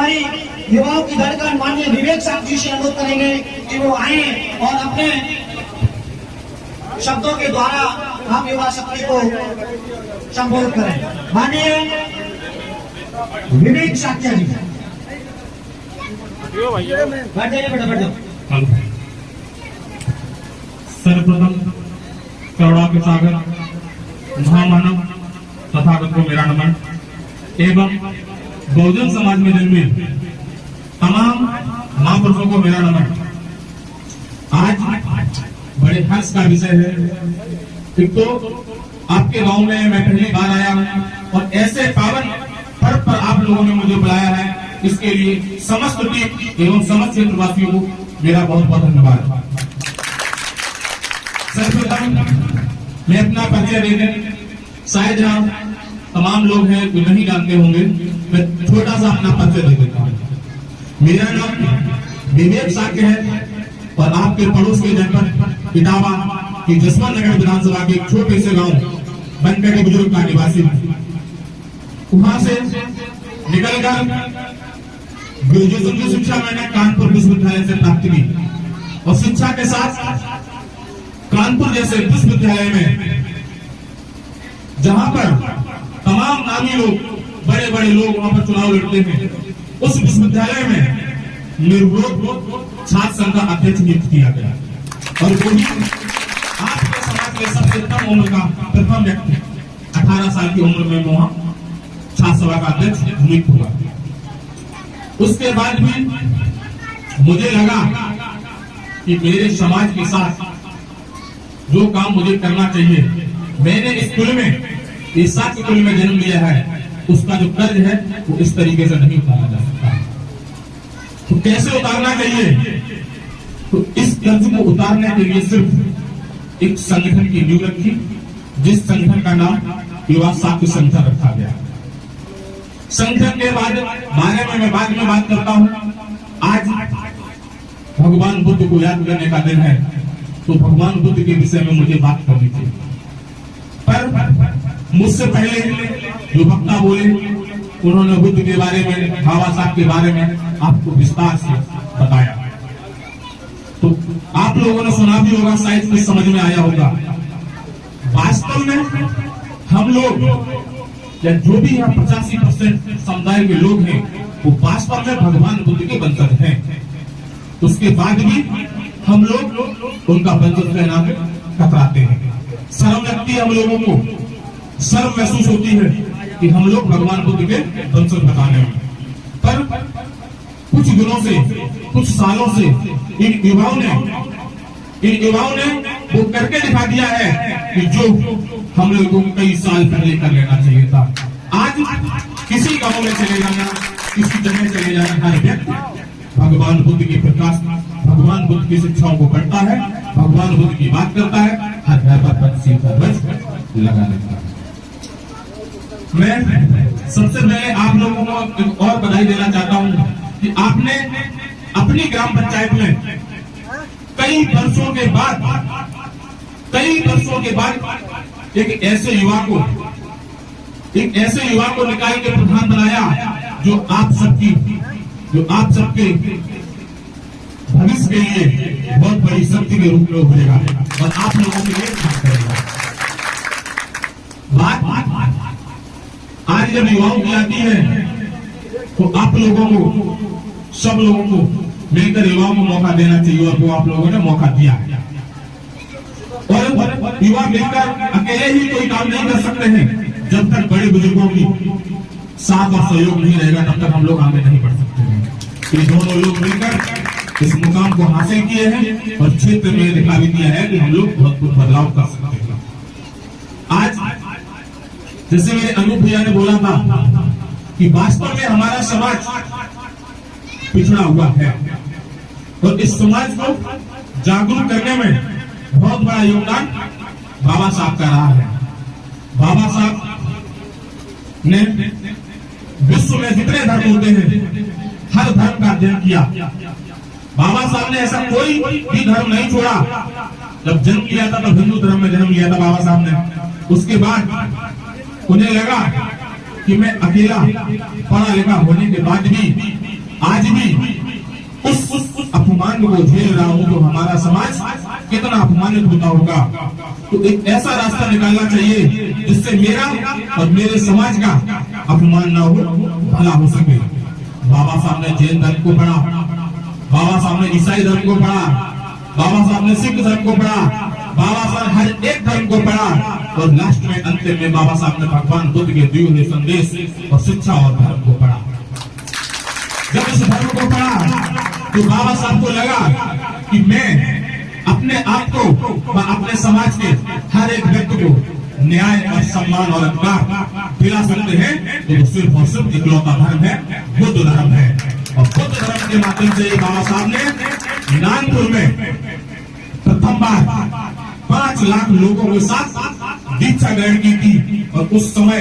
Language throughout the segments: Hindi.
भाई युवाओं की धड़कन माननीय विवेक साहब जी से अनुरोध करेंगे कि वो आए और अपने शब्दों के द्वारा हम युवा शक्ति को संबोधित करें। माननीय विवेक साक्या जी, बैठ जाइए बेटा, बैठ जाओ। सर्वप्रथम करुणा के सागर महामानव तथागत को मेरा नमन एवं बहुजन समाज में जन्मे तमाम महापुरुषों को मेरा नमन। आज बड़े हर्ष का विषय है। एक तो आपके गांव में मैं पहली बार आया हूं और ऐसे पावन पर्व पर आप लोगों ने मुझे बुलाया है, इसके लिए समस्त टीम एवं समस्त क्षेत्रवासियों को मेरा बहुत बहुत धन्यवाद। सर्वप्रथम मैं अपना परिचय देने, शायद यहाँ तमाम लोग हैं जो नहीं जानते होंगे, मैं छोटा सा अपना परिचय दे देता हूँ। मेरा नाम विवेक साक्य है और आपके पड़ोस के जनपद इटावा की जसवंत नगर विधानसभा के एक छोटे से गांव बनपेटी बुजुर्ग का निवासी हूँ। वहां से निकलकर ग्रेजुएशन की शिक्षा मैंने कानपुर विश्वविद्यालय से प्राप्त की और शिक्षा के साथ कानपुर जैसे विश्वविद्यालय में, जहां पर तमाम नामी लोग, बड़े बड़े लोग वहां पर चुनाव लड़ते हैं, उस विश्वविद्यालय में निर्विरोध छात्र संघ का अध्यक्ष नियुक्त किया गया और वो भी आपके समाज के सबसे कम उम्र का प्रथम व्यक्ति 18 साल की उम्र में वहां छात्र सभा का अध्यक्ष नियुक्त हुआ। उसके बाद भी मुझे लगा कि मेरे समाज के साथ जो काम मुझे करना चाहिए, मैंने इस कुल में, इस सात कुल में जन्म लिया है, उसका जो कर्ज है वो इस तरीके से नहीं उतारा जा सकता। तो कैसे उतारना चाहिए? तो इस कर्ज को उतारने के लिए सिर्फ एक संगठन की नींव रखी, जिस संगठन का नाम युवा साक्य संगठन रखा गया। संगठन के बारे में मैं बाद में बात करता हूं। आज भगवान बुद्ध को याद करने का दिन है, तो भगवान बुद्ध के विषय में मुझे बात करनी थी, पर मुझसे पहले जो वक्ता बोले उन्होंने बुद्ध के बारे में, बाबा साहब के बारे में आपको विस्तार से बताया। तो आप लोगों ने सुना भी होगा, शायद कुछ समझ में आया होगा। वास्तव में हम लोग या जो भी यहाँ 85% समुदाय के लोग हैं, वो वास्तव में भगवान बुद्ध के वंशज हैं। उसके बाद भी हम लोग उनका वंशज कहना में कतराते हैं। शर्म लगती है हम लोगों को, शर्म महसूस होती है कि हम लोग भगवान बुद्ध के वंशज बताने में। पर कुछ दिनों से, कुछ सालों से इन युवाओं ने वो करके दिखा दिया है कि जो हम लोगों को कई साल पहले कर लेना चाहिए था। आज किसी गांव में चले जाना, किसी जगह चले जाना, हर व्यक्ति भगवान बुद्ध के प्रकाश, भगवान बुद्ध की शिक्षाओं को पढ़ता है, भगवान बुद्ध की बात करता है, हर घर पर पंछी का ध्वज लगा लेता है। मैं सबसे पहले आप लोगों को एक और बधाई देना चाहता हूं कि आपने अपनी ग्राम पंचायत में कई वर्षों के बाद एक ऐसे युवा को निकाय के प्रधान बनाया जो आप सबके भविष्य के लिए बहुत बड़ी शक्ति के रूप में उभरेगा और आप लोगों के लिए काम करेगा। आज जब युवाओं की आती है तो आप लोगों को, सब लोगों को मिलकर युवाओं को मौका देना चाहिए और वो आप लोगों ने मौका दिया है। और युवा मिलकर अकेले ही कोई काम नहीं कर सकते हैं। जब तक बड़े बुजुर्गों की साथ और सहयोग नहीं रहेगा तब तक हम लोग आगे नहीं बढ़ सकते हैं। ये दोनों लोग मिलकर इस मुकाम को हासिल किए हैं और क्षेत्र में दिखा भी दिया है कि हम लोग बहुत कुछ बदलाव कर सकते हैं। आज जैसे मेरे अनूप भैया ने बोला था कि वास्तव में हमारा समाज पिछड़ा हुआ है और इस समाज को जागरूक करने में बहुत बड़ा योगदान बाबा साहब का रहा है। बाबा साहब ने विश्व में जितने धर्म होते हैं, हर धर्म का अध्ययन किया। बाबा साहब ने ऐसा कोई भी धर्म नहीं छोड़ा। जब जन्म लिया था तब हिंदू धर्म में जन्म लिया था बाबा साहब ने। उसके बाद उन्हें लगा कि मैं अकेला पढ़ा लिखा होने के बाद भी आज भी उस अपमान को झेल रहा हूं तो हमारा समाज कितना अपमानित होता होगा। तो एक ऐसा रास्ता निकालना चाहिए जिससे मेरा और मेरे समाज का अपमान ना हो, भला हो सके। बाबा साहब ने जैन धर्म को पढ़ा, बाबा साहब ने ईसाई धर्म को पढ़ा, बाबा साहब ने सिख धर्म को पढ़ा, बाबा साहब हर एक धर्म को पढ़ा और लास्ट में अंतिम में बाबा साहब ने भगवान बुद्ध के दिए हुए संदेश और शिक्षा और धर्म को पढ़ा। जब इस धर्म को पढ़ा तो बाबा साहब को लगा कि मैं अपने आप को व अपने समाज के हर एक व्यक्ति को न्याय और सम्मान और अधिकार दिला सकते हैं, तो सिर्फ और सिर्फ इकलौता धर्म है, बुद्ध धर्म है। और बुद्ध धर्म के माध्यम से बाबा साहब ने नागपुर में प्रथम बार 5 लाख लोगों के साथ दीक्षा ग्रहण की थी। और उस समय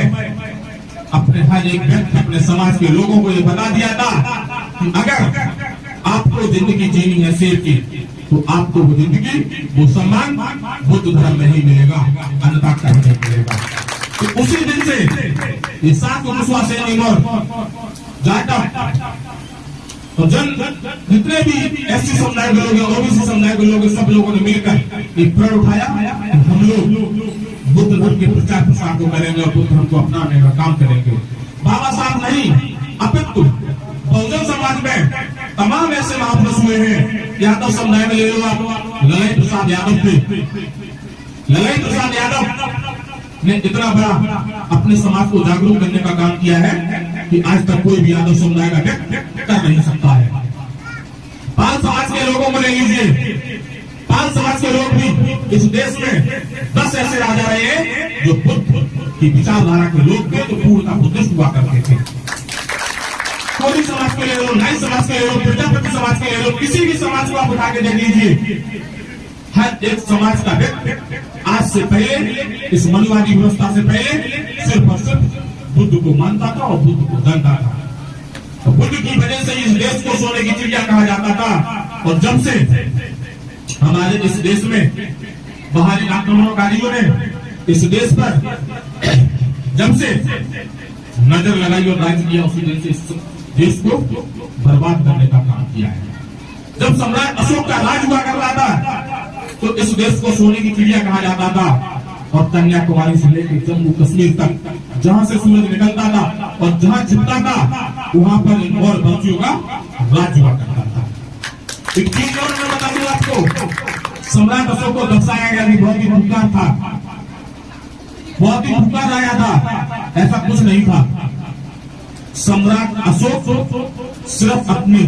अपने हर एक व्यक्ति अपने समाज के लोगों को ये बता दिया था कि अगर आपको जिंदगी जीनी है शेर की, तो आपको वो जिंदगी, वो सम्मान बुद्ध धर्म में ही मिलेगा, अन्यथा कहीं नहीं मिलेगा। तो उसी दिन से ये 7 विश्वासी और जाटव और जितने भी एससी समुदाय के लोग, ओबीसी समुदाय के लोग, सब लोगों ने मिलकर एक प्रण उठाया, हम लोग बुद्ध धर्म के प्रचार प्रसार को करेंगे और बुद्ध धर्म को अपनाने का काम करेंगे। बाबा साहब नहीं, अपितु बहुजन समाज में तमाम ऐसे महापुरुष हुए हैं। यादव समुदाय में ले लो आप, ललाई प्रसाद यादव थे। ललाई प्रसाद यादव ने इतना बड़ा अपने समाज को जागरूक करने का काम किया है कि आज तक कोई भी यादव समुदाय का व्यक्ति कर नहीं सकता है। पाल समाज के लोगों को ले लीजिए, पाल समाज के लोग भी इस देश में 10 ऐसे राजा रहे हैं जो बुद्ध की विचारधारा के लोग थे, तो पूर्णतः बुद्धिस्ट हुआ करते थे। कोई समाज के ले लो, नाई समाज के ले लो, प्रजापति समाज के ले लो, किसी भी समाज को आप उठा के देख लीजिए, हर एक समाज का व्यक्ति आज से पहले, इस मनुवादी व्यवस्था से पहले सिर्फ और सिर्फ बुद्ध को मानता था और बुद्ध को जानता था। तो बुद्ध की वजह से इस देश को सोने की चिड़िया कहा जाता था। और जब से हमारे इस देश में बाहरी आक्रमणकारियों ने इस देश पर जब से नजर लगाई और राज किया, उसी दिन से इस देश को बर्बाद करने का काम किया है। जब सम्राट अशोक का राज हुआ कर रहा था तो इस देश को सोने की चिड़िया कहा जाता था। और कन्याकुमारी से लेकर जम्मू कश्मीर तक जहां से सूरज निकलता था और जहां छिपता था, वहां पर इन और बंशियों का राज हुआ करता था। एक चीज और मैं बता दूं आपको, सम्राट अशोक को दर्शाया गया कि बहुत ही भूखा था, बहुत ही भूखा राजा था। ऐसा कुछ नहीं था। सम्राट अशोक सिर्फ अपनी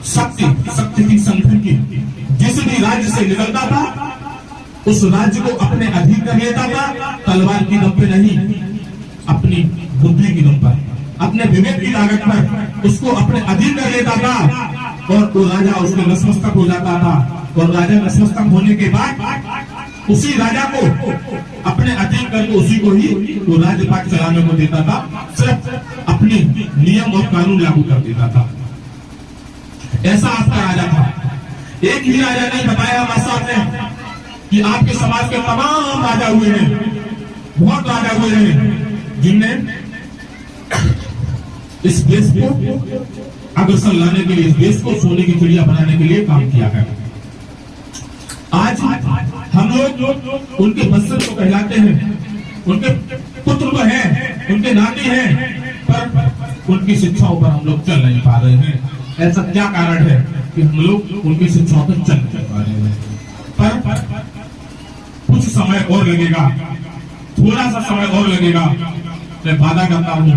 शक्ति की संगठन की जिस भी राज्य से निकलता था, उस राज्य को अपने अधीन कर लेता था, तलवार की दम पे नहीं, अपनी बुद्धि की दम पर, अपने विवेक की ताकत पर उसको अपने अधीन कर लेता था। और वो राजा उसके नतमस्तक हो जाता था। और राजा नतमस्तक होने के बाद उसी राजा को अपने अधीन करके उसी को ही वो राज्यपाट चलाने को देता था, सिर्फ अपनी नियम और कानून लागू कर देता था। ऐसा आपका राजा था। एक ही राजा ने बताया हमारे सामने कि आपके समाज के तमाम राजा हुए हैं, बहुत राजा हुए हैं, जिनने इस देश को अग्रसर लाने के लिए, इस देश को सोने की चिड़िया बनाने के लिए काम किया है। आज हम लोग उनके वंशज को कहलाते हैं, उनके पुत्र तो हैं, उनके नाती हैं, पर उनकी शिक्षाओं पर हम लोग चल नहीं पा रहे हैं। ऐसा क्या कारण है कि हम लोग उनकी शिक्षाओं पर चल नहीं पा रहे हैं? पर कुछ समय और लगेगा, थोड़ा सा समय और लगेगा। मैं वादा करता हूं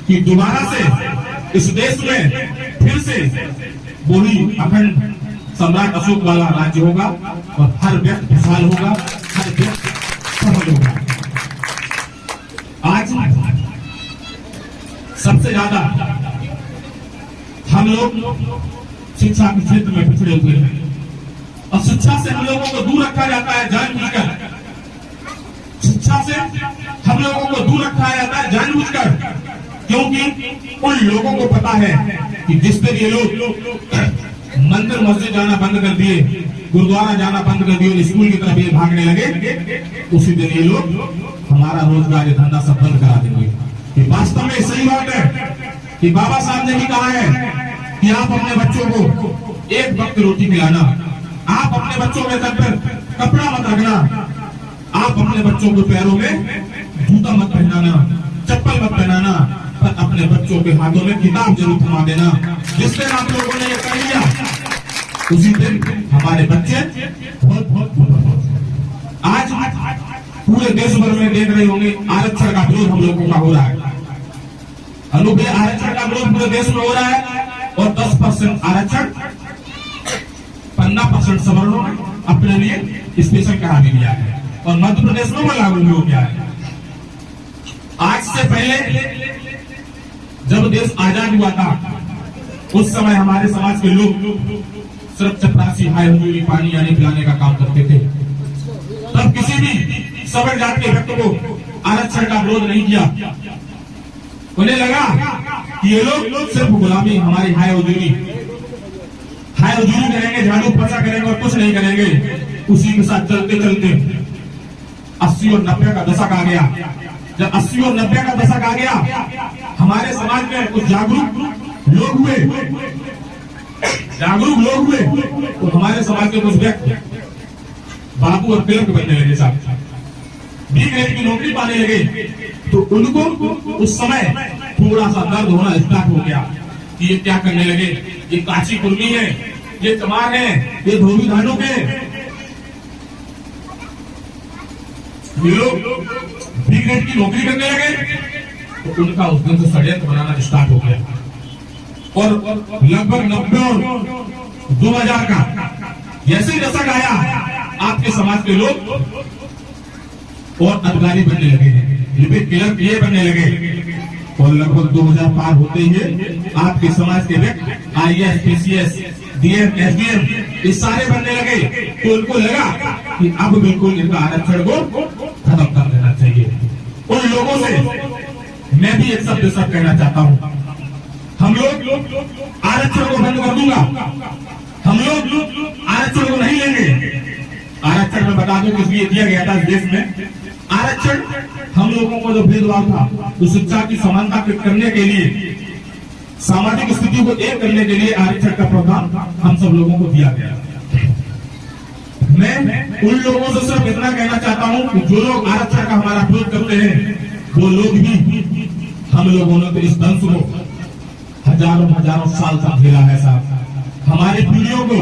कि दोबारा से इस देश में फिर से वही अखंड सम्राट अशोक वाला राज्य होगा और हर व्यक्ति खुशहाल होगा, हर व्यक्ति सफल होगा। आज सबसे ज्यादा हम लोग शिक्षा के क्षेत्र में पिछड़े हुए हैं और शिक्षा से हम लोगों को दूर रखा जाता है जानबूझकर। शिक्षा से हम लोगों को दूर रखा जाता है जानबूझकर, क्योंकि उन लोगों को पता है कि जिस दिन ये लोग मंदिर मस्जिद जाना बंद कर दिए, गुरुद्वारा जाना बंद कर दिए, स्कूल की तरफ ये भागने लगे, उसी दिन ये लोग हमारा रोजगार, ये धंधा सब बंद करा देंगे। ये वास्तव में सही बात है। कि बाबा साहब ने भी कहा है कि आप अपने बच्चों को एक वक्त रोटी खिलाना, आप अपने बच्चों के सर पर कपड़ा मत रखना, आप अपने बच्चों को पैरों में जूता मत पहनाना, चप्पल मत पहनाना, पर अपने बच्चों के हाथों में किताब जरूर थमा देना। जिस दिन आप लोगों ने ये कर लिया, उसी दिन हमारे बच्चे बहुत आज पूरे देश भर में देख रहे होंगे आरक्षण का विरोध हम लोगों का हो रहा है। अनुपे आरक्षण का विरोध पूरे देश में हो रहा है और 10% आरक्षण 15% सवर्णों अपने लिए स्पेशल करा भी दिया है और मध्य प्रदेश में वो लागू भी हो गया है। आज से पहले जब देश आजाद हुआ था, उस समय हमारे समाज के लोग सिर्फ चपरासी हाय हुजूरी पानी यानी पिलाने का काम करते थे। तब किसी भी सवर्ण जाति के व्यक्ति को आरक्षण का विरोध नहीं किया। उन्हें लगा कि ये लोग सिर्फ गुलामी हमारी हाय हुजूरी करेंगे, झाड़ू पोछा करेंगे और कुछ नहीं करेंगे। उसी के साथ चलते चलते 80 और 90 का दशक आ गया। जब 80 और 90 का दशक आ गया, हमारे समाज में कुछ जागरूक लोग हुए तो हमारे समाज के कुछ व्यक्ति बाबू और क्लर्क बनने लगे, साहब बी ग्रेड की नौकरी पाने लगे। तो उनको उस समय थोड़ा सा दर्द होना स्टार्ट हो गया कि ये क्या करने लगे, ये काची कुर्मी है, ये चमार है, ये धोबी धानुक है। ये लोग बी ग्रेड की नौकरी करने लगे तो उनका उस दिन से षड्यंत्र बनाना स्टार्ट हो गया और लगभग 90 और 2000 का जैसे ही दशक आया, आपके समाज के लोग और अधिकारी बनने लगे, लिपिक क्लर्क ये बनने लगे और लगभग 2000 पार होते ही आपके समाज के व्यक्ति IAS, PCS, DM, SDM ये सारे बनने लगे। तो उनको लगा कि अब बिल्कुल इनका आरक्षण को खत्म कर देना चाहिए। उन लोगों से मैं भी एक शब्द सब कहना चाहता हूँ, हम लोग आरक्षण को बंद कर दूंगा, हम लोग आरक्षण को नहीं लेंगे। आरक्षण में बता दूं किस लिए दिया गया था इस देश में। आरक्षण हम लोगों को जो भेदभाव था, तो शिक्षा की समानता करने के लिए, सामाजिक स्थिति को एक करने के लिए आरक्षण का प्रावधान हम सब लोगों को दिया गया। मैं उन लोगों से सिर्फ इतना कहना चाहता हूं कि जो लोग आरक्षण का हमारा विरोध करते हैं, वो लोग भी हम लोगों ने तो इस दंश को हजारों साल तक झेला है साहब। हमारी पीढ़ियों को,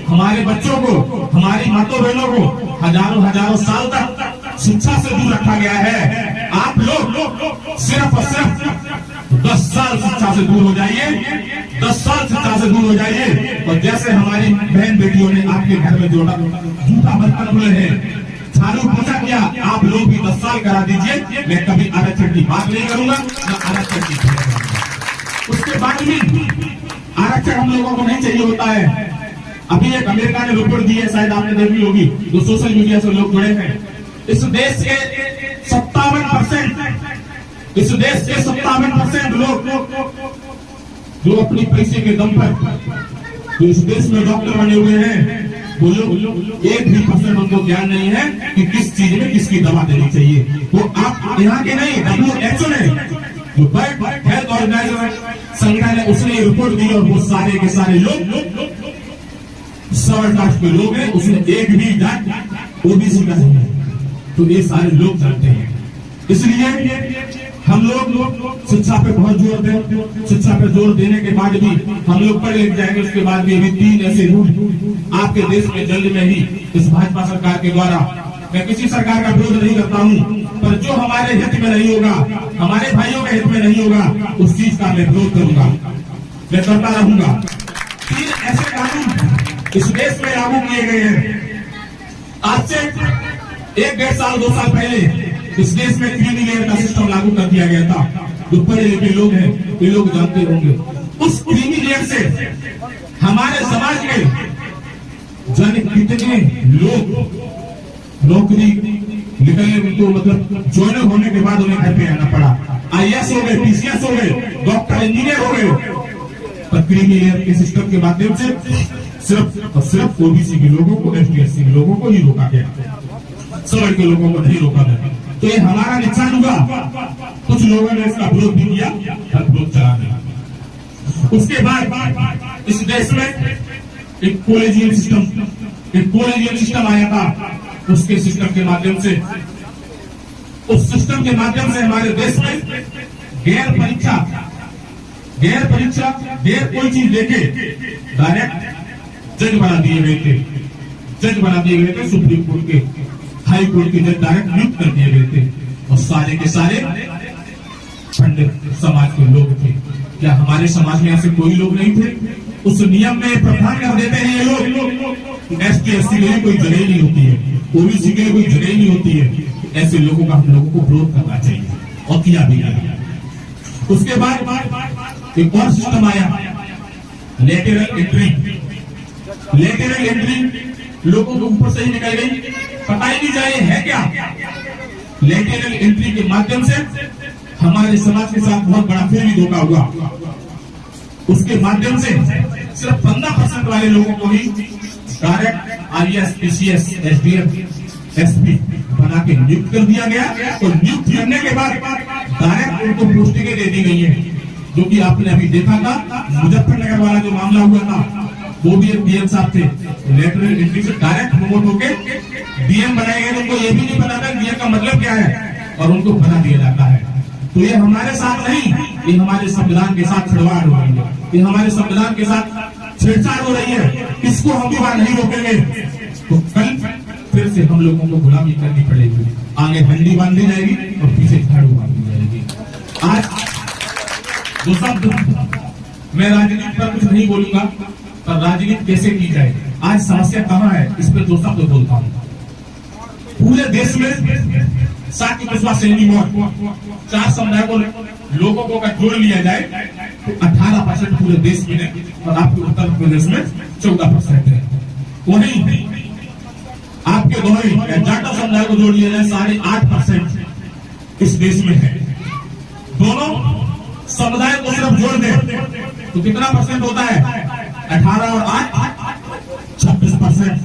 हमारे बच्चों को, हमारी माताओं बहनों को हजारों साल तक शिक्षा से दूर रखा गया है। आप लोग सिर्फ और सिर्फ 10 साल शिक्षा से दूर हो जाइए, 10 साल शिक्षा से दूर हो जाइए और जैसे हमारी बहन बेटियों ने आपके घर में जोड़ा जूता बर्तन बोले हैं, झाड़ू पोछा किया, आप लोग भी 10 साल करा दीजिए। मैं कभी आरक्षण की बात नहीं करूंगा, न आरक्षण की। उसके बाद भी आरक्षण हम लोगों को नहीं चाहिए होता है। अभी एक अमेरिका ने रिपोर्ट दी है, शायद आपने देखी होगी, जो सोशल मीडिया से लोग जुड़े हैं। इस देश के 57% लोग जो अपनी पैसे के दम पर जो इस देश में डॉक्टर बने हुए हैं, वो लोग 1 भी % उनको ज्ञान नहीं है कि किस चीज में किसकी दवा देनी चाहिए। वो आप यहाँ के नहीं, WHO ने जो वर्ल्ड हेल्थ ऑर्गेनाइजेशन संगठन है, उसने रिपोर्ट दी और वो सारे के सारे लोग सवर्ण कास्ट के लोग हैं, उसने एक भी जात ओबीसी का नहीं है। तो ये सारे लोग जानते हैं। इसलिए हम लोग शिक्षा पे बहुत जोर दें। शिक्षा पे जोर देने के बाद भी हम लोग पढ़ लिख जाएंगे। उसके बाद भी अभी 3 ऐसे रूल आपके देश में जल्द में ही इस भाजपा सरकार के द्वारा, मैं किसी सरकार का विरोध नहीं करता हूं, पर जो हमारे हित में नहीं होगा, हमारे भाइयों के हित में नहीं होगा, उस चीज का मैं विरोध करूंगा, मैं करता रहूंगा। 3 ऐसे कानून इस देश में लागू किए गए हैं। आज से 1-1.5 साल 2 साल पहले इस देश में क्रीमी लेयर का सिस्टम लागू कर दिया गया था। जो पढ़े लिखे लोग हैं, ये लोग जानते होंगे। उस क्रीमी लेयर से हमारे समाज के जाने कितने लोग नौकरी निकलने को, मतलब ज्वाइन होने के बाद उन्हें घर पे आना पड़ा। IAS हो गए, PCS हो गए, डॉक्टर इंजीनियर हो गए, पर क्रीमी लेयर के सिस्टम के माध्यम से सिर्फ और सिर्फ ओबीसी के लोगों को, ST/SC के लोगों को ही रोका गया, सवर्ण के लोगों को नहीं रोका गया। तो ये हमारा नुकसान हुआ। कुछ लोगों ने इसका विरोध भी किया, विरोध चला गया। उसके बाद इस देश में एक कॉलेजियम सिस्टम आया था। उसके सिस्टम के माध्यम से हमारे देश में गैर परीक्षा कोई चीज देके डायरेक्ट जज बना दिए गए थे। सुप्रीम कोर्ट के, हाई कोर्ट के जज डायरेक्ट नियुक्त कर दिए गए थे और सारे के सारे पंडित समाज के लोग थे। क्या हमारे समाज में ऐसे कोई लोग नहीं थे? उस नियम में प्रावधान कर देते हैं ये लोग, एसटी एससी के लिए कोई जगह नहीं होती है, ओबीसी के लिए कोई जगह नहीं होती है। ऐसे लोगों का हम लोगों को विरोध करना चाहिए और किया भी गया। उसके बाद एक और सिस्टम आया, लेटरल एंट्री लोगों के ऊपर से ही निकल गई, पता ही नहीं जाए है क्या। लेटरल एंट्री के माध्यम से हमारे समाज के साथ बहुत बड़ा फिर भी धोखा हुआ। उसके माध्यम से सिर्फ 15% वाले लोगों को ही direct IAS, PCS, SDF, SP बना के नियुक्त कर दिया गया। और नियुक्त करने के बाद डायरेक्ट उनको पोस्टिंगें दे दी गई है, जो कि आपने अभी देखा था मुजफ्फरनगर वाला जो मामला हुआ था, वो भी एक डीएम साहब थे, लेटरल एंट्री से डायरेक्ट प्रमोट होके डीएम बनाए गए। उनको ये भी नहीं पता था डीएम का मतलब क्या है और उनको बना दिया जाता है। तो ये हमारे साथ नहीं, ये हमारे संविधान के साथ छेड़छाड़ हो रही है, ये हमारे संविधान के साथ छेड़छाड़ हो रही है। इसको हम बार नहीं रोकेंगे तो कल फिर से हम लोगों को गुलामी करनी पड़ेगी। आगे हंडी बांधी जाएगी और पीछे झाड़ू बांधी जाएगी। आज दो शब्द मैं राजनीति पर कुछ नहीं बोलूंगा, पर राजनीति कैसे की जाए, आज समस्या कहाँ है, इस पर दो शब्द बोलता हूँ। पूरे देश में साकी कस्बा सैनी मोड़ 4 समुदाय को लोगों को अगर जोड़ लिया जाए तो 18% पूरे देश में है और आपके उत्तर प्रदेश में 14% है। वहीं आपके दोहरी जाटा समुदाय को जोड़ लिया जाए 8.5% इस देश में है। दोनों समुदाय को सिर्फ जोड़ दे तो कितना परसेंट होता है? 18 और 8 26%।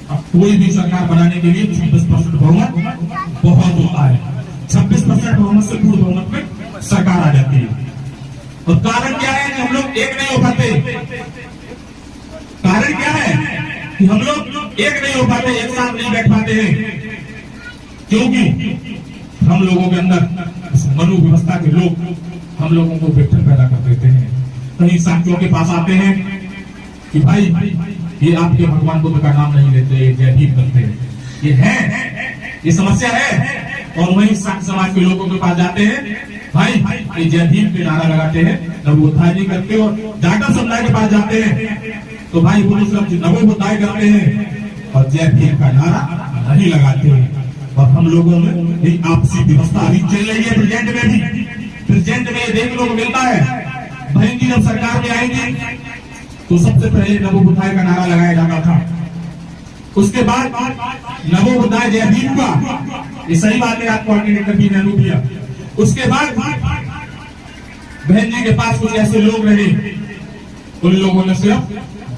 अब कोई भी सरकार बनाने के लिए 26% बहुमत बहुत होता है। 26% बहुमत से पूर्ण बहुमत में सरकार आ जाती है। और कारण क्या है कि हम लोग एक नहीं हो पाते? कारण क्या है कि हम लोग एक नहीं हो पाते, एक साथ नहीं बैठ पाते हैं? क्योंकि हम लोगों के अंदर मनु व्यवस्था के लोग हम लोगों को विघटन पैदा कर देते हैं। कहीं साथियों के पास आते हैं कि भाई ये आपके भगवान बुद्ध का नाम नहीं लेते, जय भीम करते हैं, ये है, ये समस्या है। और वहीं समाज के लोगों के पास जाते हैं, भाई ये जय भीम के नारा लगाते हैं, नवोत्थानी करते। और जाटा समुदाय के पास जाते हैं तो भाई वो सब नवोत्थान करते हैं और जय भीम का नारा नहीं लगाते हैं। और हम लोगों में एक आपसी व्यवस्था अभी चल रही है। प्रेजेंट में ये देखने को मिलता है। बहन जी जब सरकार में आएंगे तो सबसे पहले नवोत्थान का नारा लगाया जाता था, उसके बाद नवोत्थान जय भीम का, ये सही बात है, आपको कोऑर्डिनेटर भी नेहरू दिया। उसके बाद बहन जी के पास कुछ ऐसे लोग रहे, उन लोगों ने सिर्फ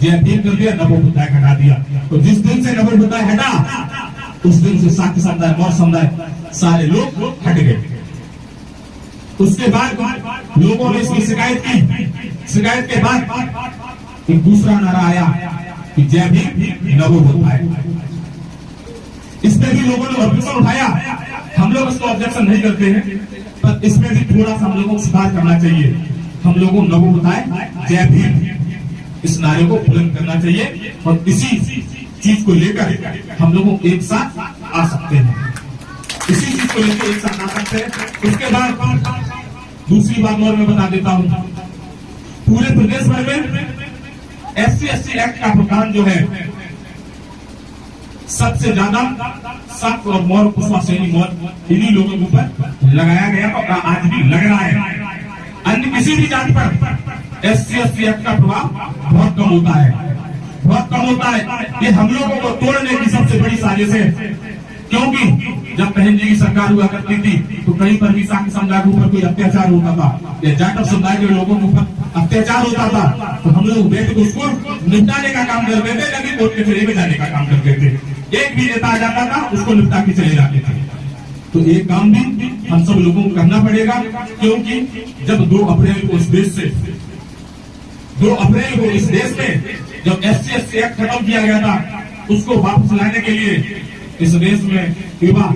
जय भीम कर दिया, नवोत्थान हटा दिया। तो जिस दिन से नवोत्थान हटा उस दिन से साकी समुदाय, मौर्य समुदाय सारे लोग हट गए। उसके बाद लोगों ने इसकी शिकायत की। शिकायत के बाद एक दूसरा नारा आया कि जय भीम नवोत्थान। इसमें भी लोगों ने ऑब्जेक्शन उठाया। हम लोग इसको ऑब्जेक्शन नहीं करते हैं, पर इसमें भी थोड़ा सा हम लोगों को सुधार करना चाहिए। हम लोगों को नवोत्थान जय भीम इस नारे को बुलंद करना चाहिए और इसी चीज को लेकर हम लोग एक साथ आ सकते हैं। इसी चीज को लेकर एक साथ आ सकते हैं। उसके बाद दूसरी बात और मैं बता देता हूं, पूरे प्रदेश भर में SC/ST एक्ट का प्रावधान जो है सबसे ज्यादा सख्त और मौर्य कुशवाहा सैनी मौर्य इन्हीं लोगों के ऊपर लगाया गया और आज भी लग रहा है। अन्य किसी भी जाति पर SC/ST एक्ट का प्रभाव बहुत कम होता है, बहुत कम होता है। ये हम लोगों को तोड़ने की सबसे बड़ी साजिश है। क्योंकि जब बहन जी की सरकार हुआ करती थी तो कहीं पर भी साकी समुदाय के ऊपर कोई अत्याचार होता था या जाटव समुदाय के लोगों के ऊपर अत्याचार होता था तो हम लोग बैठ के उसको निपटाने का काम करते थे, लेकिन कोर्ट कचहरी में जाने का काम करते थे। एक भी नेता आ जाता था उसको निपटा के चले जाते थे। तो ये काम भी हम सब लोगों को करना पड़ेगा, क्योंकि जब 2 अप्रैल को इस देश से 2 अप्रैल को इस देश में जब SC/ST एक्ट खत्म किया गया था, उसको वापस लाने के लिए इस देश में युवा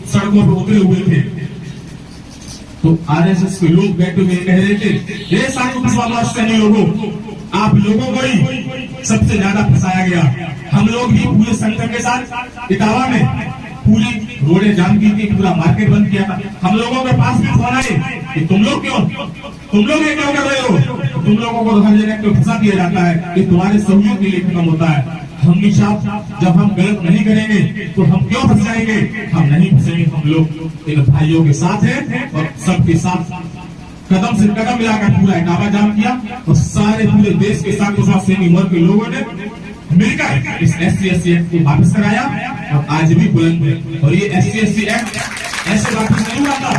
सड़कों पर उतरे हुए थे। तो RSS के लोग बैठे हुए कह रहे थे, ये सारे लोगों, आप लोगों को ही सबसे ज्यादा फंसाया गया। हम लोग भी पूरे संगठन के साथ इटावा में पूरी रोडें जाम की थी, पूरा मार्केट बंद किया था। हम लोगों के पास भी फोन आए कि तुम लोग ये क्यों कर रहे हो, तुम लोगों को हर जगह क्यों फंसा दिया जाता है, ये तुम्हारे सहयोग के लिए खत्म होता है। हमेशा जब हम गलत नहीं करेंगे तो हम क्यों फंस जाएंगे, हम नहीं फंसेंगे। हम लोग इन भाइयों के साथ हैं और सबके साथ कदम से कदम मिलाकर पूरा इटावा जाम किया और सारे पूरे देश के साथ सेमी वर्ग के लोगों ने मिलकर इस SC/ST एक्ट को वापस कराया और आज भी बुलंद है। और ये SC/ST एक्ट ऐसे वापस नहीं हुआ था,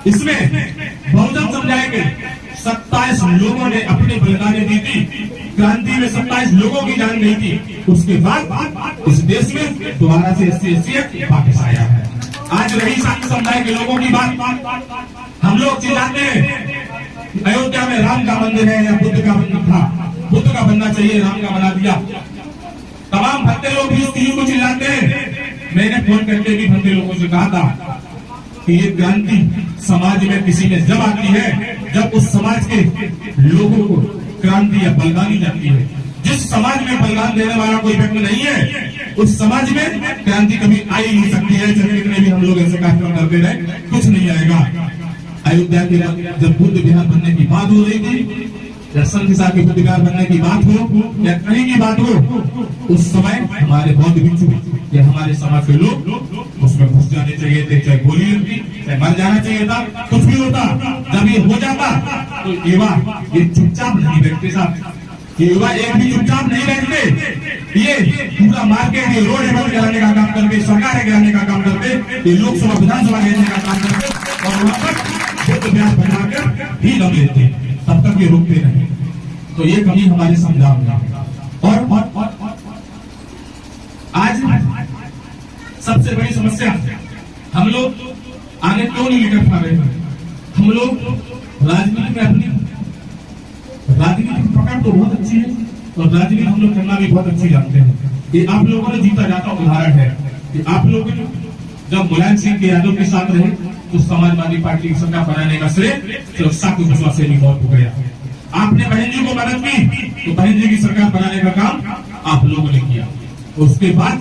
इसमें बहुजन समझाएंगे 27 लोगों ने अपनी बलिदानी दी थी, क्रांति में 27 लोगों की जान गई थी। उसके बाद इस देश में दोबारा से SC/ST एक्ट वापस आया है। आज रही शांति समुदाय के लोगों की बात, हम लोग चिल्लाते हैं अयोध्या में राम का मंदिर है या बुद्ध का मंदिर था, बुद्ध का बनना चाहिए, राम का बना दिया। तमाम भक्ते लोग भी इस चीज को चिल्लाते हैं। मैंने फोन करके भी भक्ते लोगों से कहा था कि ये क्रांति समाज में किसी में जब आती है, जब उस समाज के लोगों को क्रांति या बलिदान दी जाती है। जिस समाज में बलिदान देने वाला कोई व्यक्ति नहीं है, उस समाज में क्रांति कभी आ ही नहीं सकती है। चाहे कितने भी हम लोग ऐसे कार्यक्रम करते रहे, कुछ नहीं आएगा। अयोध्या के जब बुद्ध विहार बनने की बात हो रही थी, दर्शन के साथ बुद्ध विहार बनने की बात हो या कहीं की बात हो, उस समय हमारे बौद्ध भिक्षु या हमारे समाज के लोग उसमें घुस जाने चाहिए थे, चाहे गोली लगती, चाहे मर जाना चाहिए था, कुछ भी होता। जब ये हो जाता तो युवा ये चुपचाप नहीं बैठते साहब, ये युवा एक भी चुपचाप नहीं बैठते। ये पूरा मार्केट, ये रोड बंद कराने का काम करते, सरकारें गिराने का काम करते, ये लोकसभा विधानसभा घेरने का काम करते और वहां पर बुद्ध विहार बनाकर भी दम लेते, तब तक ये रुकते नहीं। तो ये कमी हमारे संविधान में और आज सबसे बड़ी समस्या, हम लोग आगे क्यों नहीं निकल पा रहे हैं। हम लोग राजनीति में अपनी राजनीति की पकड़ तो बहुत अच्छी है और राजनीति हम लोग करना भी बहुत अच्छी जानते हैं। ये आप लोगों ने जीता जाता उदाहरण है कि आप लोग जब मुलायम सिंह के यादव के साथ रहे तो समाजवादी पार्टी की सरकार बनाने का श्रेय सुरक्षा से भी बहुत हो गया। आपने बहन जी को मदद की तो बहन जी की सरकार बनाने का काम आप लोगों ने किया। उसके बाद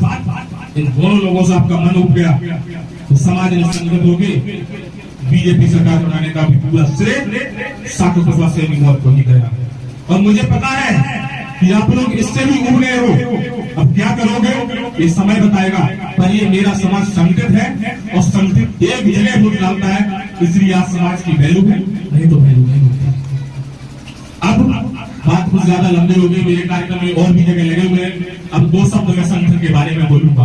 इन दोनों लोगों से आपका मन उठ गया तो समाज ने संगठित होकर बीजेपी सरकार बनाने का भी पूरा श्रेय से भी बहुत को ही गया। और मुझे पता है कि आप लोग इससे भी उब गए हो। अब क्या करोगे ये समय बताएगा, पर ये मेरा समाज संगठित है और संगठित एक जगह वोट डालता है, इसलिए आज समाज की वैल्यू है, नहीं तो वैल्यू नहीं होती। अब बात कुछ ज्यादा लंबी हो गई, मेरे कार्यक्रम में और भी जगह लगे हुए हैं। अब 2 शब्द मैं संगठन के बारे में बोलूंगा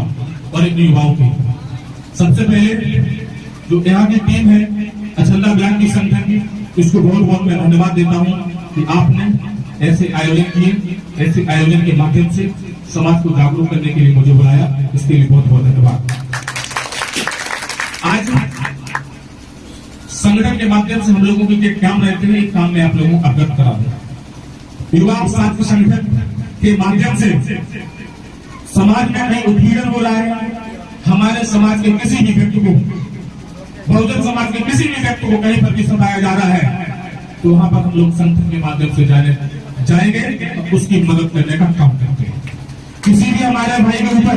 और एक युवाओं की। सबसे पहले जो यहाँ की टीम है अछंदा ब्लॉक की संगठन की, इसको बहुत बहुत मैं धन्यवाद देता हूँ कि आपने ऐसे आयोजन किए, ऐसे आयोजन के माध्यम से समाज को जागरूक करने के लिए मुझे बुलाया, इसके लिए बहुत बहुत धन्यवाद। आज संगठन के माध्यम से हम लोगों के जो काम रहते हैं, एक काम में आप लोगों को अवगत करा दूं। युवा साथी संगठन के माध्यम से समाज में कहीं उत्पीड़न हो रहा है, हमारे समाज के किसी भी व्यक्ति को, बहुजन समाज के किसी भी व्यक्ति को कहीं पर भी सताया जा रहा है, तो वहां पर हम लोग संगठन के माध्यम से जाएंगे और उसकी मदद करने का काम करते हैं। किसी भी हमारे भाई के ऊपर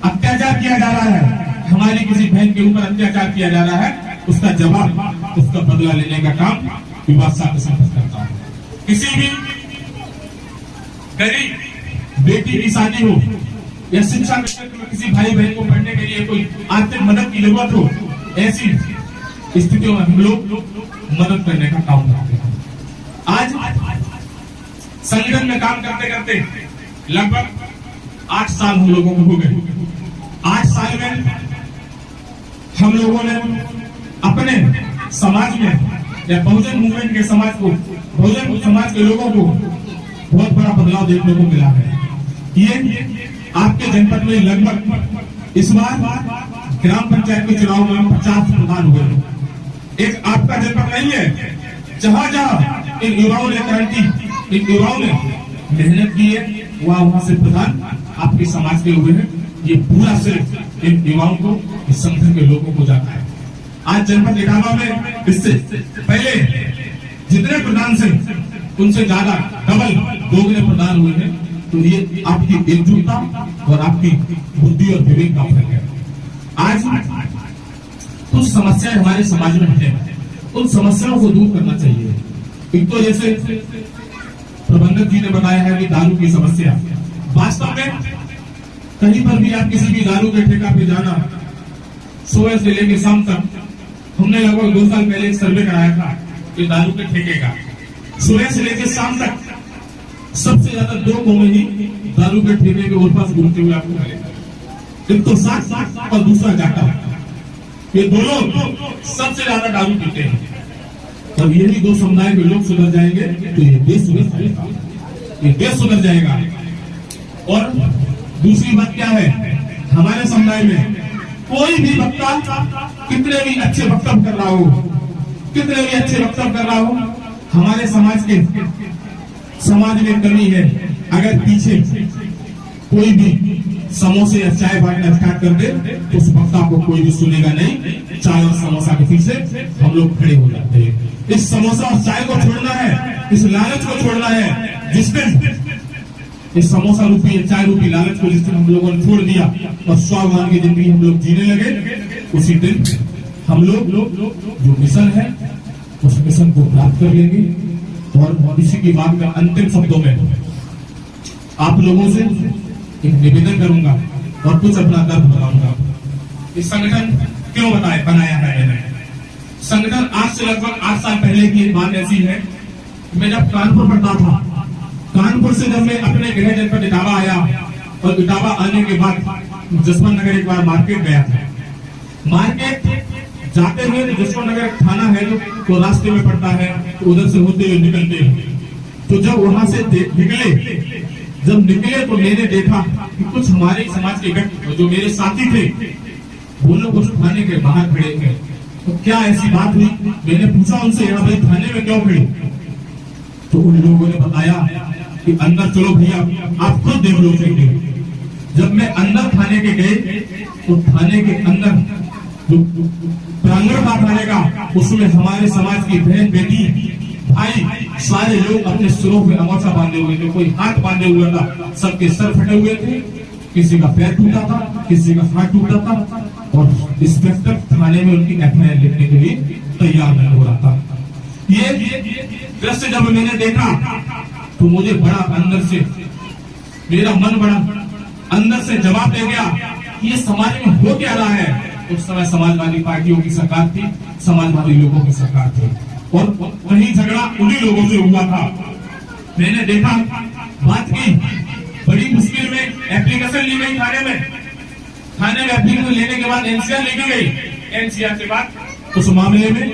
अत्याचार किया जा रहा है, हमारी किसी बहन के ऊपर अत्याचार किया जा रहा है, उसका जवाब, उसका बदला लेने का काम युवा साथी संगठन करता है। किसी भी गरीब बेटी की शादी हो या शिक्षा के क्षेत्र में किसी भाई बहन को पढ़ने के लिए कोई आर्थिक मदद की जरूरत हो, ऐसी स्थितियों में हम लोग मदद करने का काम करते हैं। आज संगठन में काम करते करते लगभग 8 साल हम लोगों को हो गए। 8 साल में हम लोगों ने अपने समाज में या बहुजन मूवमेंट के समाज को, बहुजन समाज के लोगों को बहुत बड़ा बदलाव देखने को मिला है। ये आपके जनपद में लगभग इस बार ग्राम पंचायत के चुनाव में 50 प्रधान हुए। एक आपका जनपद नहीं है, जहां जहां इन युवाओं ने क्रांति इन युवाओं ने मेहनत की है, वहां से प्रधान आपके समाज के हुए हैं। ये पूरा सिर्फ इन युवाओं को, इस संगठन के लोगों को जाता है। आज जनपद इटावा में इससे पहले जितने प्रधान से उनसे ज्यादा डबल दोगुने प्रधान हुए हैं। तो ये आपकी एकजुटता और आपकी बुद्धि और विवेक का फल है। आज कुछ समस्याएं हमारे समाज में है, उन समस्याओं को दूर करना चाहिए। एक तो जैसे प्रबंधक जी ने बताया है कि दारू की समस्या, वास्तव में कहीं पर भी आप किसी भी दारू के ठेका पे जाना, सुबह से लेकर शाम तक, हमने लगभग 2 साल पहले एक सर्वे कराया था कि दारू के ठेके का, सुबह से लेकर शाम तक सबसे ज्यादा 2 कौमें ही दारू के ठेके के ऊपर घूमते हुए आपको मिलेगा। एक तो साठ और दूसरा जाटा। ये दोनों सबसे ज्यादा दारू पीते हैं। और यही 2 समुदाय के लोग सुधर जाएंगे तो ये देश सुधर जाएगा, ये देश सुधर जाएगा। और दूसरी बात क्या है, हमारे समुदाय में कोई भी वक्ता कितने भी अच्छे वक्तव्य कर रहा हो, कितने भी अच्छे वक्तव्य कर रहा हो, हमारे समाज में कमी है। अगर पीछे कोई भी समोसे या चाय बांटना स्टार्ट कर दे तो उस वक्ता को कोई भी सुनेगा नहीं। चाय और समोसा के पीछे हम लोग खड़े हो जाते हैं। इस समोसा और चाय को छोड़ना है, इस लालच को छोड़ना है। जिस दिन इस समोसा रूपी चाय रूपी लालच को जिस दिन हम लोगों ने छोड़ दिया और स्वाभिमान की जिंदगी हम लोग जीने लगे, उसी दिन हम लोग जो मिशन है उस मिशन को प्राप्त कर लेंगे। और इसी की बात में अंतिम शब्दों में आप लोगों से एक निवेदन करूंगा और कुछ अपना दर्द बताऊंगा। इस संगठन क्यों बनाया है मैंने। संगठन आज से लगभग 8 साल पहले की एक बात ऐसी है, मैं जब कानपुर पढ़ता था, कानपुर से जब मैं अपने गृह जनपद इटावा आया और इटावा आने के बाद जसवंत नगर एक बार मार्केट गया था। मार्केट जाते हुए जसवंत नगर थाना है तो रास्ते में पड़ता है, तो उधर से होते हुए निकलते हैं। तो जब वहां से निकले तो मैंने देखा कि कुछ हमारे समाज के व्यक्ति जो मेरे साथी थे वो लोग उस थाने के बाहर खड़े थे। तो क्या ऐसी बात हुई, मैंने पूछा उनसे, यहाँ भाई थाने में क्यों खड़े? तो उन लोगों ने बताया कि अंदर चलो भैया, आप खुद देख लो। जब मैं अंदर थाने के गए तो थाने के अंदर जो प्रांगण था थाने का, उसमें हमारे समाज की बहन बेटी भाई सारे लोग अपने सिरों पे अमोचा बांधे हुए थे, कोई हाथ बांधे हुआ था, सबके सर फटे हुए थे, किसी का पैर टूटा था, किसी का हाथ टूटा था। और इंस्पेक्टर थाने में उनकी एफआईआर लिखने के लिए तैयार नहीं हो रहा था। ये दृश्य जब मैंने देखा तो मुझे बड़ा अंदर से, मेरा मन बड़ा अंदर से जवाब दे गया कि ये समाज में हो क्या रहा है। उस समय समाजवादी पार्टियों की सरकार थी, समाजवादी लोगों की सरकार थी और वही झगड़ा उन्हीं लोगों से हुआ था। मैंने देखा, बात की, बड़ी मुश्किल में एप्लीकेशन ली गई थाने में एप्लीकेशन लेने के बाद एनसीआर लेके गई। एनसीआर के बाद उस मामले में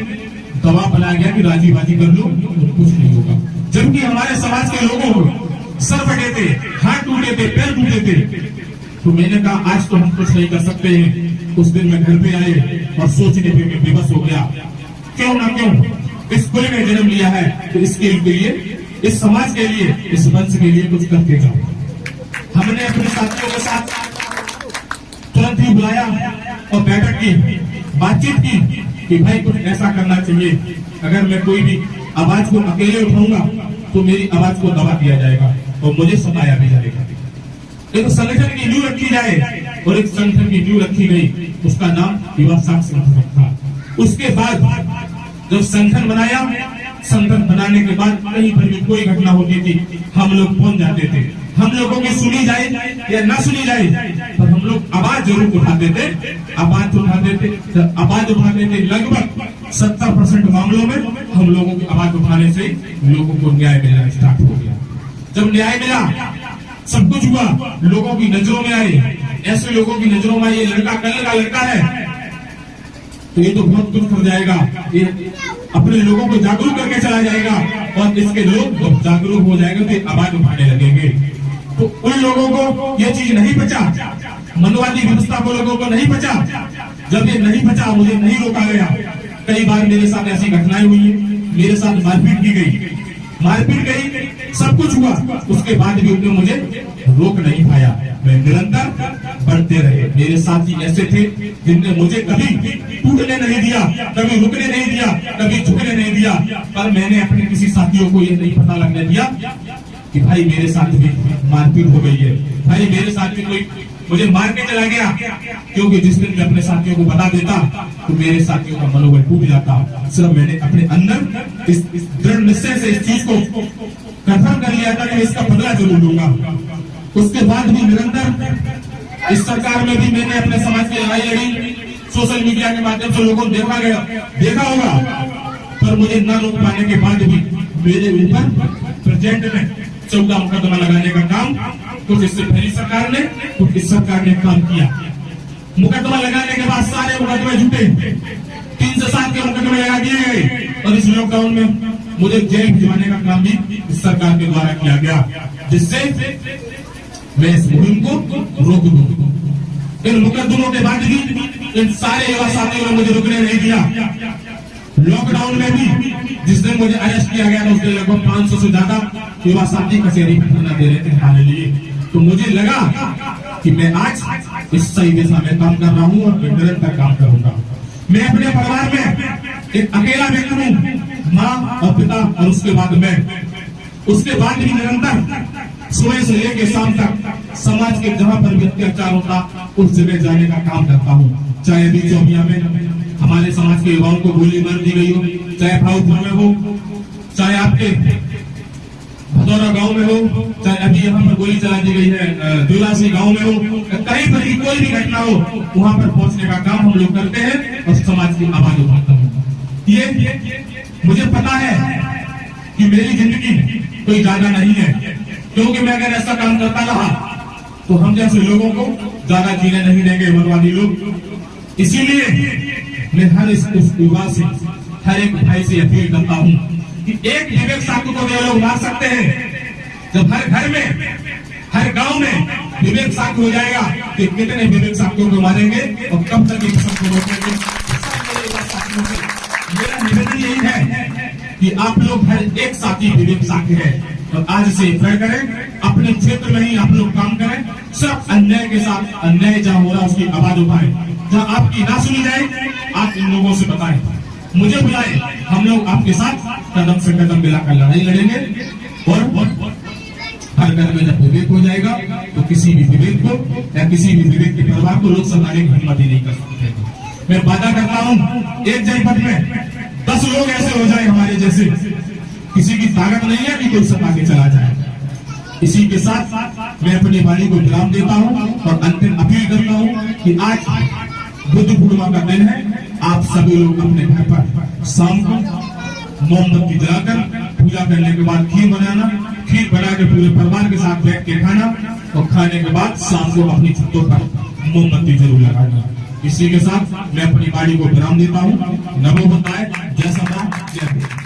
दबाव बनाया गया कि राजीबाजी कर लो तो कुछ नहीं होगा। जबकि हमारे समाज के लोगों को सर फटे थे, हाथ टूटे थे, पैर टूटे थे। तो मैंने कहा आज तो हम कुछ नहीं कर सकते हैं। उस दिन मैं घर पे आए और सोचने पे मैं बेबस हो गया, क्यों ना क्यों इस कुल में जन्म लिया है तो इसके लिए, इस समाज के लिए, इस वंश के लिए कुछ करके जाओ। हमने अपने साथियों के साथ तुरंत ही बुलाया और बैठक की, बातचीत की कि भाई कुछ ऐसा करना चाहिए। अगर मैं कोई भी आवाज को अकेले उठाऊंगा तो मेरी आवाज को दबा दिया जाएगा और मुझे सताया भी जाएगा। एक संगठन की नींव रखी जाए और एक संगठन की नींव रखी गई, उसका नाम युवा साक्षी संगठन था। उसके बाद जब संगठन बनाया, संगठन बनाने के बाद कहीं पर भी कोई घटना होती थी हम लोग पहुंच जाते थे। हम लोगों की सुनी जाए या ना सुनी जाए पर हम लोग आवाज जरूर उठाते थे। आवाज उठाते थे लगभग 70% मामलों में हम लोगों की आवाज उठाने से लोगों को न्याय मिलना स्टार्ट हो गया। जब न्याय मिला, सब कुछ हुआ, लोगों की नजरों में आए, ऐसे लोगों की नजरों में ये लड़का कल का लड़का है तो ये तो बहुत कुछ कर जाएगा, ये अपने लोगों को जागरूक करके चला जाएगा और इसके लोग जब जागरूक हो जाएंगे तो आवाज उठाने लगेंगे। तो उन लोगों को ये चीज नहीं बचा, मनवादी व्यवस्था को लोगों को नहीं बचा। जब ये नहीं बचा, मुझे नहीं रोका गया। कई बार मेरे साथ ऐसी घटनाएं हुई है, मेरे साथ मारपीट की गई, मारपीट गई, सब कुछ हुआ, उसके बाद भी उन्होंने मुझे रोक नहीं पाया। मैं निरंतर बढ़ते रहे। मेरे साथी ऐसे थे जिनने मुझे कभी टूटने नहीं दिया, कभी रुकने नहीं दिया, कभी झुकने नहीं दिया। पर मैंने अपने किसी साथियों को ये नहीं पता लगने दिया कि भाई मेरे साथ भी मारपीट हो गई है, भाई मेरे साथ भी कोई मुझे मार के चला गया। क्योंकि जिस दिन मैं अपने साथियों को बता देता तो मेरे साथियों का मनोबल टूट जाता। सिर्फ मैंने अपने अंदर इस दृढ़ निश्चय से इस चीज को कंफर्म कर लिया था कि मैं इसका बदला जरूर लूंगा। उसके बाद भी निरंतर इस सरकार में भी मैंने अपने समाज की लड़ाई लड़ी। सोशल मीडिया के माध्यम से लोगों को देखा होगा, पर मुझे न रोक पाने के बाद भी मेरे ऊपर प्रेजेंट में 14 मुकदमा लगाने का काम कुछ इससे पहली सरकार ने, कुछ इस सरकार ने काम किया। मुकदमा लगाने के बाद सारे मुकदमे झूठे, 3 से 7 के मुकदमे लगा दिए गए और इस लॉकडाउन में मुझे जेल भिजवाने का काम भी इस सरकार के द्वारा किया गया, जिससे मैं इस मुहिम को रोक दूं। इन मुकदमों के बाद भी इन सारे युवा साथियों ने मुझे रुकने नहीं दिया। लॉकडाउन में भी जिस दिन मुझे अरेस्ट किया गया था उस दिन लगभग 500 से ज्यादा युवा साथी कचहरी धरना दे रहे थे हमारे लिए। तो मुझे लगा कि मैं आज इस सही दिशा में काम कर रहा हूँ और निरंतर काम करूंगा। मैं अपने परिवार में एक अकेला व्यक्ति हूँ, माँ और पिता और उसके बाद मैं। उसके बाद भी निरंतर सुबह से लेकर शाम तक समाज के जहां पर भी अत्याचार होता उस जगह जाने का काम करता हूँ। चाहे अभी चौबिया में हमारे समाज के युवाओं को गोली मार दी गई हो, चाहे भावपुर में हो, चाहे आपके भदौरा गांव में हो, चाहे अभी यहाँ पर गोली चला दी गई है दुलासी गांव में हो, कहीं पर भी कोई भी घटना हो वहां पर पहुंचने का काम हम लोग करते हैं और समाज की आवाज उठाता हूँ। ये मुझे पता है कि मेरी जिंदगी कोई ज्यादा नहीं है, क्योंकि मैं अगर ऐसा काम करता रहा तो हम जैसे लोगों को ज्यादा जीने नहीं देंगे उग्रवादी लोग। इसीलिए मैं हर इस युवा से, हर एक भाई से अपील करता हूँ कि एक विवेक साधु को वे लोग मार सकते हैं। जब हर घर में, हर गांव में विवेक साधु हो जाएगा तो कितने विवेक साधुओं को मारेंगे और कब तक इस सबको रोकेंगे। मेरा निवेदन यही है कि आप लोग हर एक साथी विवेक साथी है और आज से फैल करें, अपने क्षेत्र में ही आप लोग काम करें। सब अन्याय के साथ, अन्याय जहां हो रहा उसकी आवाज उठाएं, जहां आपकी ना सुनी जाए आप इन लोगों से बताएं, मुझे बुलाएं, हम लोग आपके साथ कदम से कदम मिलाकर लड़ाई लड़ेंगे। और हर घर में जब विवेक हो जाएगा तो किसी भी विवेक को या किसी भी विवेक के परिवार को लोग संभालने की हिम्मत ही नहीं कर सकते। मैं वादा करता हूं एक जनपद में 10 लोग ऐसे हो जाए हमारे जैसे, किसी की ताकत नहीं है कि कोई सब आगे चला जाए। इसी के साथ मैं अपनी वाणी को विराम देता हूं और अंतिम अपील करता हूं कि आज बुद्ध पूर्णिमा का दिन है। आप सभी लोग अपने घर पर शाम को मोमबत्ती जलाकर पूजा करने के बाद खीर बनाना, खीर बना के पूरे परिवार के साथ बैठ के खाना और खाने के बाद शाम को अपनी छतों पर मोमबत्ती जरूर लगाना। इसी के साथ मैं अपनी वाणी को विराम देता हूं। नमो बुद्धाय, जय सम्राट, जय भीम।